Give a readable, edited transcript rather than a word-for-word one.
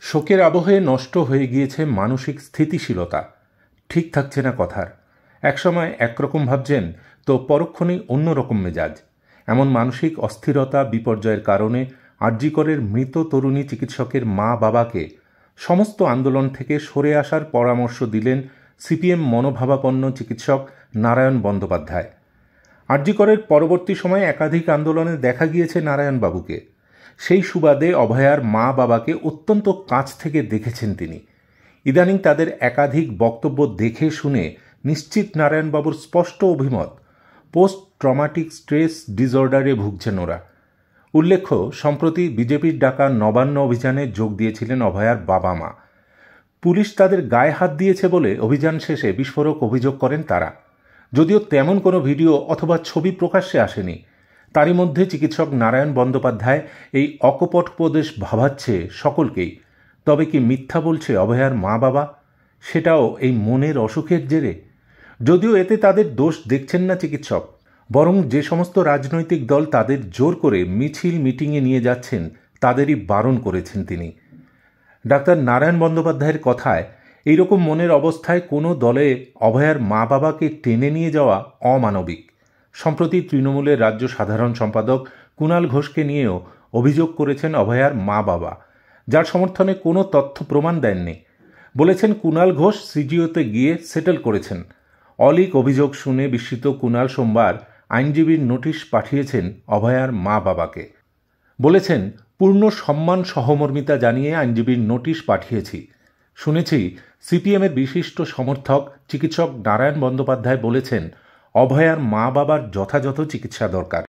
শোকের আবহে নষ্ট হয়ে গিয়েছে মানসিক স্থিতিশীলতা। ঠিক থাকছে না কথার। একসময় একরকম ভাবছেন, তো পরক্ষণেই অন্যরকম মেজাজ। এমন মানসিক অস্থিরতা বিপর্যয়ের কারণে আরজি করের মৃত তরুণী চিকিৎসকের মা বাবাকে সমস্ত আন্দোলন থেকে সরে আসার পরামর্শ দিলেন সিপিএম মনোভাবাপন্ন চিকিৎসক নারায়ণ বন্দ্যোপাধ্যায়। আরজি করের পরবর্তী সময়ে একাধিক আন্দোলনে দেখা গিয়েছে নারায়ণবাবুকে। সেই সুবাদে অভয়ার মা বাবাকে অত্যন্ত কাছ থেকে দেখেছেন তিনি। ইদানিং তাদের একাধিক বক্তব্য দেখে শুনে নিশ্চিত নারায়ণবাবুর স্পষ্ট অভিমত, পোস্ট ট্রমাটিক স্ট্রেস ডিসঅর্ডারে ভুগছেন ওরা। উল্লেখ্য, সম্প্রতি বিজেপির ডাকা নবান্ন অভিযানে যোগ দিয়েছিলেন অভয়ার বাবা মা। পুলিশ তাদের গায়ে হাত দিয়েছে বলে অভিযান শেষে বিস্ফোরক অভিযোগ করেন তারা। যদিও তেমন কোনো ভিডিও অথবা ছবি প্রকাশ্যে আসেনি, তারই মধ্যে চিকিৎসক নারায়ণ বন্দ্যোপাধ্যায় এই অকপট উপদেশ ভাবাচ্ছে সকলকেই। তবে কি মিথ্যা বলছে অভয়ার মা বাবা? সেটাও এই মনের অসুখের জেরে? যদিও এতে তাদের দোষ দেখছেন না চিকিৎসক, বরং যে সমস্ত রাজনৈতিক দল তাদের জোর করে মিছিল মিটিংয়ে নিয়ে যাচ্ছেন তাদেরই বারণ করেছেন তিনি। ডাক্তার নারায়ণ বন্দ্যোপাধ্যায়ের কথায়, এইরকম মনের অবস্থায় কোনো দলে অভয়ার মা বাবাকে টেনে নিয়ে যাওয়া অমানবিক। সম্প্রতি তৃণমূলের রাজ্য সাধারণ সম্পাদক কুণাল ঘোষকে নিয়েও অভিযোগ করেছেন অভয়ার মা বাবা, যার সমর্থনে কোনো তথ্য প্রমাণ দেননি। বলেছেন কুণাল ঘোষ সিজিওতে গিয়ে সেটেল করেছেন। অলীক অভিযোগ শুনে বিস্মিত কুণাল সোমবার আইনজীবীর নোটিশ পাঠিয়েছেন অভয়ার মা বাবাকে। বলেছেন, পূর্ণ সম্মান সহমর্মিতা জানিয়ে আইনজীবীর নোটিশ পাঠিয়েছি। শুনেছি সিপিএমের বিশিষ্ট সমর্থক চিকিৎসক নারায়ণ বন্দ্যোপাধ্যায় বলেছেন, অভয়ার মা বাবার যথাযথ চিকিৎসা দরকার।